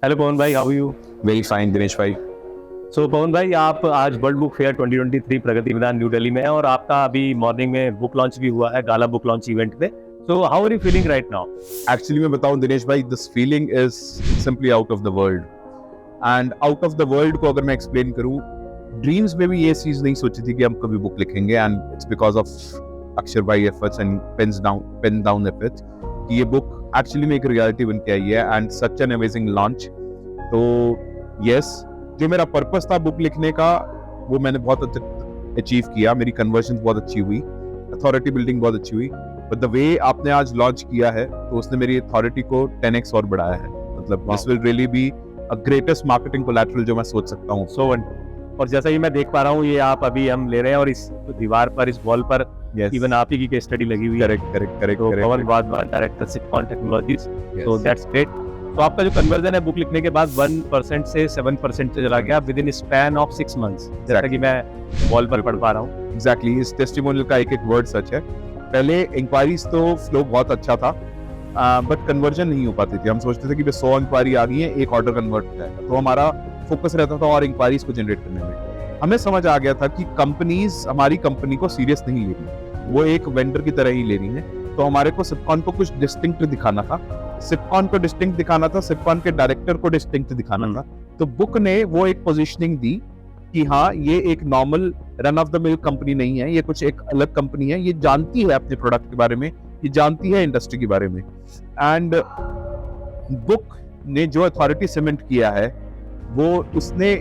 Hello पवन भाई, how you? Very fine Dinesh भाई। सो पवन भाई, आप आज world book fair 2023 Pragati Maidan new Delhi में है और आपका अभी मॉर्निंग में बुक लॉन्च भी हुआ है, गाला बुक लॉन्च इवेंट पे। So how are you feeling right now? Actually मैं बताऊं दिनेश भाई, this feeling is simply out of the world. And out of the world को अगर मैं एक्सप्लेन करूं, ड्रीम्स में भी ये चीज नहीं सोची थी कि हम कभी बुक लिखेंगे, and it's because of Akshar भाई efforts and pen down efforts कि ये बुक एक्चुअली में एक रियलिटी बन के आई है, and such an amazing launch. तो यस, जो मेरा पर्पस था बुक लिखने का वो मैंने बहुत अचीव किया। मेरी कन्वर्जन बहुत अच्छी हुई, अथॉरिटी बिल्डिंग बहुत अच्छी हुई, बट द वे आपने आज लॉन्च किया है तो उसने मेरी अथॉरिटी को 10x और बढ़ाया है। मतलब this will really be a greatest marketing collateral जो मैं सोच सकता हूँ। सो और जैसा ही मैं देख पा रहा हूँ, ये आप अभी हम ले रहे हैं और इस दीवार पर, इस वॉल पर इवन आप ही की केस स्टडी लगी हुई है। Correct. Pawan Wadhwan, director Sipcon technologies. So that's great. तो आपका जो कन्वर्जन है बुक लिखने के बाद 1% से 7% से चला गया with in span of 6 months, जैसा कि मैं वॉल पर पढ़ पा रहा हूँ। एग्जैक्टली, इस टेस्टिमोनियल का एक वर्ड सच है। पहले इंक्वायरीज तो फ्लो बहुत अच्छा था, बट कन्वर्जन नहीं हो पाती थी। हम सोचते थे कि 100 इंक्वायरी आ गई है, एक ऑर्डर कन्वर्ट हो जाएगा, तो हमारा फोकस रहता था और इंक्वायरीज को जनरेट करने में। हमें समझ आ गया था कि कंपनीज हमारी कंपनी को सीरियस नहीं ले रही, वो एक वेंडर की तरह ही ले रही है। तो हमारे को सिप्कॉन को कुछ डिस्टिंक्ट दिखाना था, सिप्कॉन को डिस्टिंक्ट दिखाना था, सिप्कॉन के डायरेक्टर को डिस्टिंक्ट दिखाना था। तो बुक ने वो एक पोजीशनिंग दी कि हाँ, ये एक normal run of the mill company नहीं है, ये कुछ एक अलग कंपनी है, ये जानती है अपने प्रोडक्ट के बारे में, ये जानती है इंडस्ट्री के बारे में। एंड बुक ने जो अथॉरिटी सीमेंट किया है वो उसने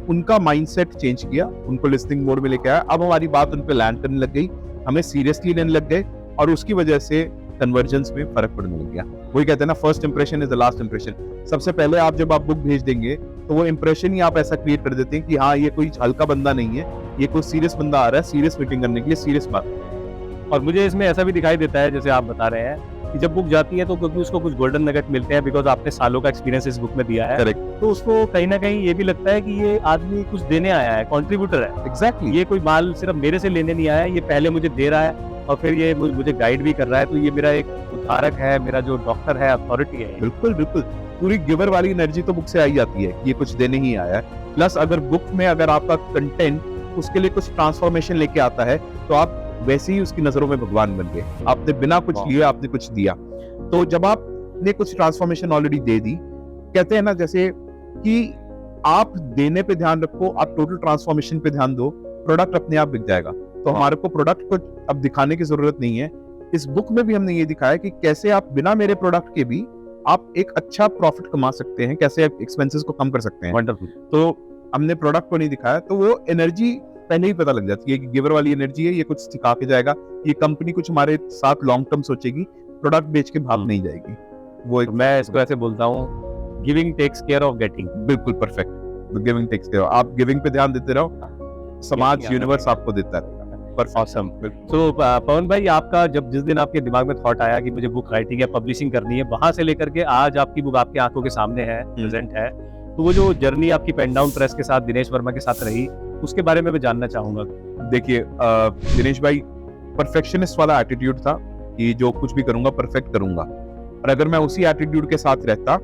उनका माइंडसेट चेंज किया, उनको लिस्निंग मोड में लेके आया। अब हमारी बात उन पे लैंड करने लग गई, हमें सीरियसली लेने लग गए, और उसकी वजह से कन्वर्जेंस में फर्क पड़ने लग गया। वही कहते हैं ना, first impression is the last impression. सबसे पहले आप जब आप बुक भेज देंगे तो वो इंप्रेशन ही आप ऐसा क्रिएट कर देते हैं कि हाँ, ये कोई हल्का बंदा नहीं है, ये कोई सीरियस बंदा आ रहा है सीरियस मीटिंग करने के लिए, सीरियस बात। और मुझे इसमें ऐसा भी दिखाई देता है, जैसे आप बता रहे हैं, कि जब बुक जाती है तो क्योंकि उसको कुछ गोल्डन नगेट मिलते हैं, बिकॉज आपने सालों का एक्सपीरियंस इस बुक में दिया है। करेक्ट। तो उसको कहीं ना कहीं ये भी लगता है कि ये आदमी कुछ देने आया है, कॉन्ट्रीब्यूटर है। एग्जैक्टली। ये कोई माल सिर्फ मेरे से लेने नहीं आया है, ये पहले मुझे दे रहा है और फिर ये मुझे गाइड भी कर रहा है। तो ये मेरा एक उद्धारक है, मेरा जो डॉक्टर है, अथॉरिटी है। बिल्कुल। पूरी गिवर वाली एनर्जी तो बुक से आई जाती है, ये कुछ देने ही आया है। प्लस अगर बुक में अगर आपका कंटेंट उसके लिए कुछ ट्रांसफॉर्मेशन लेके आता है तो आप वैसे ही उसकी नजरों में भगवान बन गए। आपने बिना कुछ लिए आपने कुछ दिया। तो जब आपने कुछ ट्रांसफॉर्मेशन ऑलरेडी दे दी, कहते हैं ना जैसे कि आप देने पे ध्यान रखो, आप टोटल ट्रांसफॉर्मेशन पे ध्यान दो, प्रोडक्ट अपने आप बिक जाएगा। तो हमारे को प्रोडक्ट को अब दिखाने की जरूरत नहीं है। इस बुक में भी हमने ये दिखाया कि कैसे आप बिना मेरे प्रोडक्ट के भी आप एक अच्छा प्रॉफिट कमा सकते हैं, कैसे आप एक्सपेंसेस को कम कर सकते हैं। वंडरफुल। तो हमने प्रोडक्ट को नहीं दिखाया, तो वो एनर्जी पहले ही पता लग जाती है कि गिवर वाली एनर्जी है, ये कुछ सिखा के जाएगा, ये कंपनी कुछ हमारे साथ लॉन्ग टर्म सोचेगी, प्रोडक्ट बेच के भाग नहीं जाएगी। वो एक, मैं इसको ऐसे बोलता हूँ, giving takes care of getting. बिल्कुल परफेक्ट। गिविंग टेक्स केयर, आप गिविंग पे ध्यान देते रहो, समाज यूनिवर्स आपको देता है। Awesome. So, पवन भाई, आपका जिस दिन आपके दिमाग में थॉट आया कि मुझे बुक राइटिंग या पब्लिशिंग करनी है, वहां से लेकर के आज आपकी बुक आपकी आंखों के सामने है, प्रेजेंट है, तो वो जो जर्नी आपकी पेन डाउन प्रेस के साथ, दिनेश वर्मा के साथ रही, उसके बारे में मैं जानना चाहूंगा। देखिए दिनेश भाई, परफेक्शनिस्ट वाला एटीट्यूड था कि जो कुछ भी करूंगा परफेक्ट करूंगा, और अगर मैं उसी एटीट्यूड के साथ रहता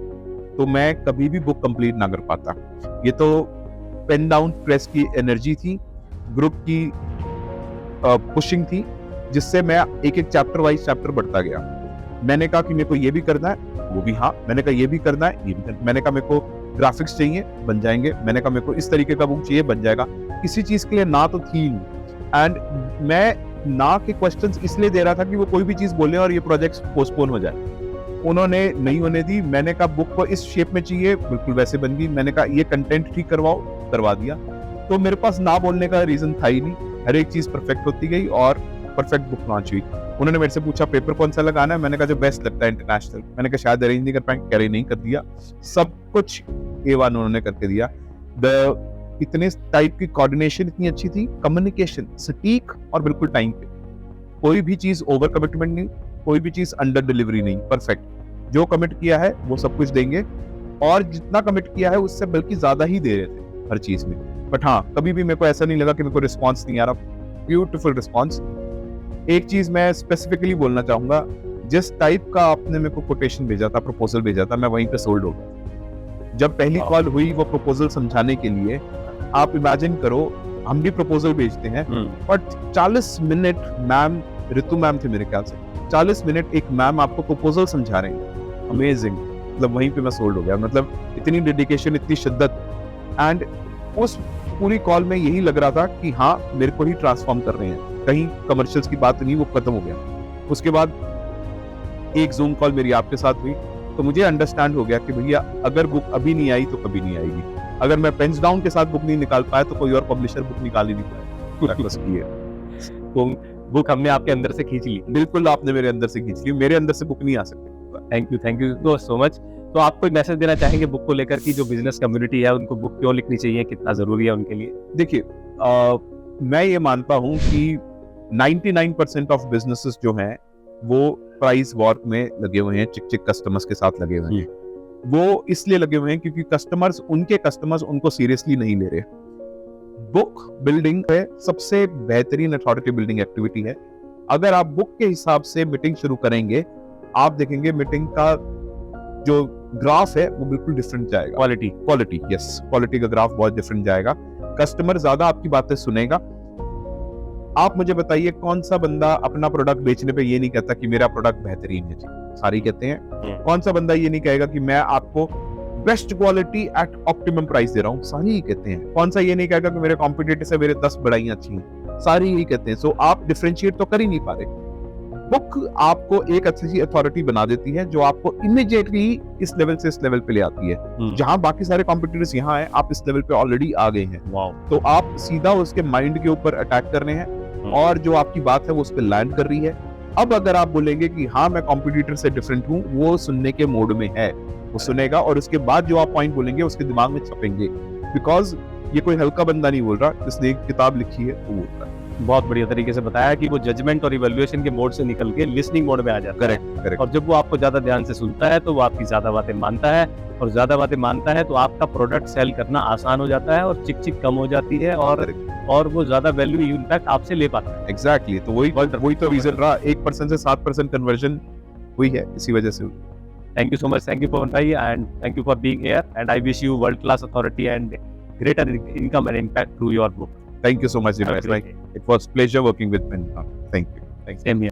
तो मैं कभी भी बुक कंप्लीट ना कर पाता। ये तो पेन डाउन प्रेस की एनर्जी थी, ग्रुप की पुशिंग थी, जिससे मैं एक एक चैप्टर वाइज चैप्टर बढ़ता गया। मैंने कहा कि मेरे को ये भी करना है, वो भी, हाँ। मैंने कहा ये भी करना है, ये भी करना है। मैंने कहा मेरे को ग्राफिक्स चाहिए, बन जाएंगे। मैंने कहा मेरे को इस तरीके का बुक चाहिए, बन जाएगा। किसी चीज के लिए ना तो थी नहीं, एंड मैं ना के क्वेश्चंस इसलिए दे रहा था कि वो कोई भी चीज बोले और ये प्रोजेक्ट पोस्टपोन हो जाए। उन्होंने नहीं होने दी। मैंने कहा बुक को इस शेप में चाहिए, बिल्कुल वैसे बन गई। मैंने कहा ये कंटेंट ठीक करवाओ, करवा दिया। तो मेरे पास ना बोलने का रीजन था ही नहीं, हर एक चीज परफेक्ट होती गई और परफेक्ट बुक लॉन्च हुई। उन्होंने मेरे से पूछा पेपर कौन सा लगाना है, मैंने कहा जो बेस्ट लगता है इंटरनेशनल। मैंने कहा शायद अरेंज नहीं कर पाएंगे, कैरी नहीं कर दिया, सब कुछ A1 उन्होंने करके दिया। इतने टाइप की कोऑर्डिनेशन इतनी अच्छी थी, कम्युनिकेशन सटीक और बिल्कुल टाइम पे, कोई भी चीज ओवर कमिटमेंट नहीं, कोई भी चीज अंडर डिलीवरी नहीं, परफेक्ट। जो कमिट किया है वो सब कुछ देंगे, और जितना कमिट किया है उससे बल्कि ज्यादा ही दे रहे थे हर चीज में। बट हाँ, कभी भी मेरे को ऐसा नहीं लगा कि मेरे को रिस्पॉन्स नहीं आ रहा, ब्यूटीफुल रिस्पॉन्स। एक चीज मैं स्पेसिफिकली बोलना चाहूंगा, जिस टाइप का आपने मेरे को कोटेशन भेजा था, प्रपोजल भेजा था, मैं वहीं पे सोल्ड हो गया। जब पहली कॉल हुई वो प्रपोजल समझाने के लिए, आप इमेजिन करो हम भी प्रपोजल भेजते हैं, but 40 minute ma'am, Ritu ma'am थे मेरे ख्याल से, 40 मिनट एक मैम आपको प्रपोजल समझा रहे हैं। अमेजिंग, मतलब वहीं पे मैं सोल्ड हो गया, मतलब इतनी डेडिकेशन, इतनी शिद्दत। एंड उस पूरी कॉल में यही लग रहा था कि हाँ मेरे को ही ट्रांसफॉर्म कर रहे हैं, कहीं कमर्शियल्स की बात नहीं, वो खत्म हो गया। उसके बाद एक जूम कॉल मेरी आपके साथ हुई, तो मुझे अंडरस्टैंड हो गया कि भैया अगर बुक अभी नहीं आई तो कभी नहीं आएगी। अगर मैं पेन्स डाउन के साथ बुक नहीं निकाल पाया तो कोई और पब्लिशर बुक निकाल ही नहीं पाया। बस ये तो बुक हमने आपके अंदर से खींच ली। बिल्कुल, आपने मेरे अंदर से खींच ली, मेरे अंदर से बुक नहीं आ सकती। Thank you so much. तो आप कोई मैसेज देना चाहेंगे बुक को लेकर कि जो बिजनेस कम्युनिटी है उनको बुक क्यों लिखनी चाहिए, कितना जरूरी है उनके लिए? देखिए, मैं ये मानता हूँ कि 99% ऑफ बिजनेसेस जो हैं वो प्राइस वॉर में लगे हुए हैं, चिक चिक कस्टमर्स के साथ लगे हुए हैं। वो इसलिए लगे हुए हैं क्योंकि उनके कस्टमर्स उनको सीरियसली नहीं ले रहे। बुक बिल्डिंग है सबसे बेहतरीन अथॉरिटी बिल्डिंग एक्टिविटी है। अगर आप बुक के हिसाब से मीटिंग शुरू करेंगे, आप देखेंगे मीटिंग का जो ग्राफ है वो बिल्कुल डिफरेंट जाएगा। क्वालिटी का ग्राफ बहुत डिफरेंट जाएगा। कस्टमर ज्यादा आपकी बातें सुनेगा। आप मुझे बताइए, कौन सा बंदा अपना प्रोडक्ट बेचने पे ये नहीं कहता कि मेरा प्रोडक्ट बेहतरीन है? सारे कहते हैं। कौन सा बंदा ये नहीं कहेगा कि मैं आपको best quality at optimum price दे रहा हूँ? सारे ही कहते हैं। कौन सा ये नहीं कहेगा कि मेरे कॉम्पिटिटर से मेरे 10 बढ़ाइयां अच्छी हैं? सारे ही कहते हैं। सो आप डिफरेंशिएट तो कर ही नहीं पा रहे। बुक आपको एक अच्छी अथॉरिटी बना देती है जो आपको इमीडिएटली इस लेवल से इस लेवल पे ले आती है। जहां बाकी सारे कॉम्पिटिटर्स यहाँ हैं, आप इस लेवल पे ऑलरेडी आ गए हैं। तो आप सीधा उसके माइंड के ऊपर अटैक कर रहे हैं और जो आपकी बात है वो उस पर लैंड कर रही है। अब अगर आप बोलेंगे कि हाँ मैं कॉम्पिटिटर से डिफरेंट हूँ, वो सुनने के मोड में है, वो सुनेगा और उसके बाद जो आप पॉइंट बोलेंगे उसके दिमाग में छपेंगे। बिकॉज ये कोई हल्का बंदा नहीं बोल रहा, जिसने एक किताब लिखी है वो बोल रहा है। बहुत बढ़िया तरीके से बताया कि वो जजमेंट और इवैल्यूएशन के मोड से निकल के लिसनिंग मोड में आ जाता है। करेक्ट। और जब वो आपको ज्यादा ध्यान से सुनता है तो वो आपकी ज्यादा बातें मानता है, और ज्यादा बातें मानता है तो आपका प्रोडक्ट सेल करना आसान हो जाता है और चिक चिक कम हो जाती है, और वो ज्यादा वैल्यू इम्पैक्ट आपसे ले पाता है। एग्जैक्टली। तो वही तो रीजन रहा, 1% से 7% कन्वर्जन हुई है इसी वजह से। Thank you so much. Thank you पवन भाई, and thank you for being here, and I wish you world class authority and greater income and impact through your book. Thank you so much, Dinesh. It was pleasure working with Penna. Thank you. Same here.